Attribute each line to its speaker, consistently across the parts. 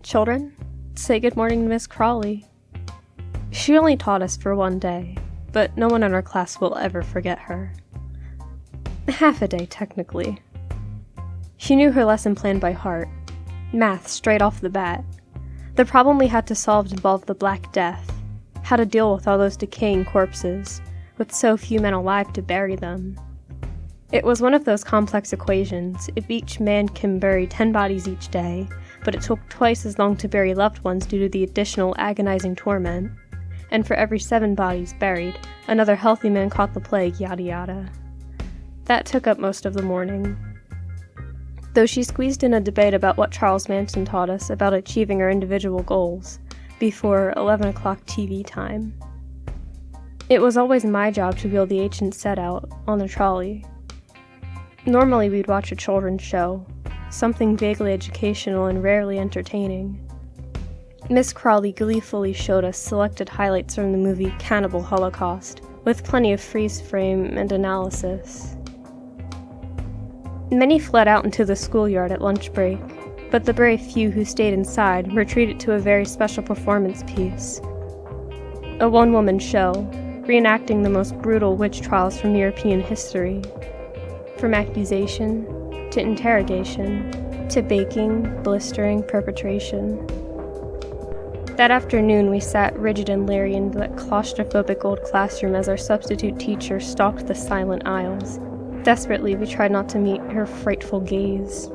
Speaker 1: Children, say good morning to Miss Crawley. She only taught us for one day, but no one in our class will ever forget her. Half a day, technically. She knew her lesson plan by heart. Math straight off the bat. The problem we had to solve involved the Black Death, how to deal with all those decaying corpses, with so few men alive to bury them. It was one of those complex equations. If each man can bury 10 bodies each day, but it took twice as long to bury loved ones due to the additional agonizing torment, and for every 7 bodies buried, another healthy man caught the plague, yada yada. That took up most of the morning. Though she squeezed in a debate about what Charles Manson taught us about achieving our individual goals, before 11 o'clock TV time. It was always my job to wheel the ancient set out, on the trolley. Normally we'd watch a children's show, something vaguely educational and rarely entertaining. Miss Crawley gleefully showed us selected highlights from the movie Cannibal Holocaust, with plenty of freeze frame and analysis. Many fled out into the schoolyard at lunch break, but the brave few who stayed inside were treated to a very special performance piece. A one-woman show, reenacting the most brutal witch trials from European history. From accusation, to interrogation, to baking, blistering, perpetration. That afternoon we sat rigid and leery in that claustrophobic old classroom as our substitute teacher stalked the silent aisles. Desperately, we tried not to meet her frightful gaze.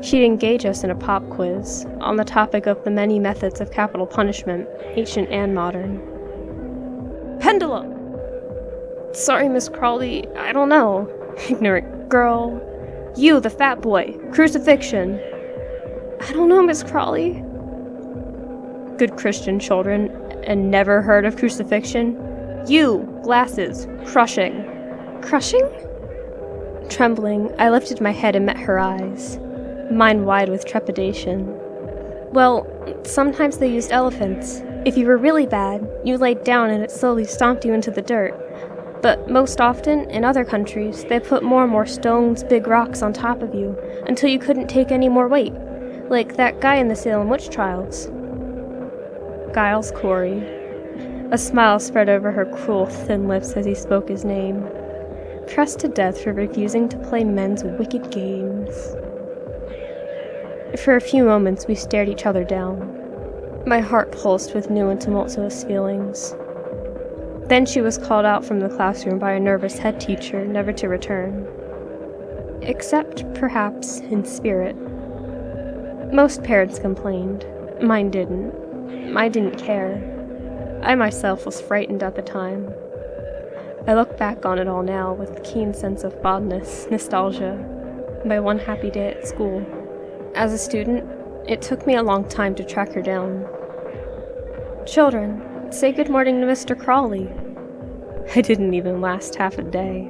Speaker 1: She'd engage us in a pop quiz on the topic of the many methods of capital punishment, ancient and modern. Pendulum! Sorry, Miss Crawley, I don't know. Ignorant girl. You, the fat boy. Crucifixion. I don't know, Miss Crawley. Good Christian children, and never heard of crucifixion? You, glasses. Crushing. Crushing? Trembling, I lifted my head and met her eyes, mine wide with trepidation. Well, sometimes they used elephants. If you were really bad, you laid down and it slowly stomped you into the dirt. But most often, in other countries, they put more and more stones, big rocks on top of you, until you couldn't take any more weight. Like that guy in the Salem witch trials. Giles Corey. A smile spread over her cruel, thin lips as he spoke his name. Pressed to death for refusing to play men's wicked games. For a few moments we stared each other down. My heart pulsed with new and tumultuous feelings. Then she was called out from the classroom by a nervous head teacher, never to return. Except, perhaps, in spirit. Most parents complained. Mine didn't. I didn't care. I myself was frightened at the time. I look back on it all now with a keen sense of fondness, nostalgia, my one happy day at school. As a student, it took me a long time to track her down. Children, say good morning to Mr. Crawley. I didn't even last half a day.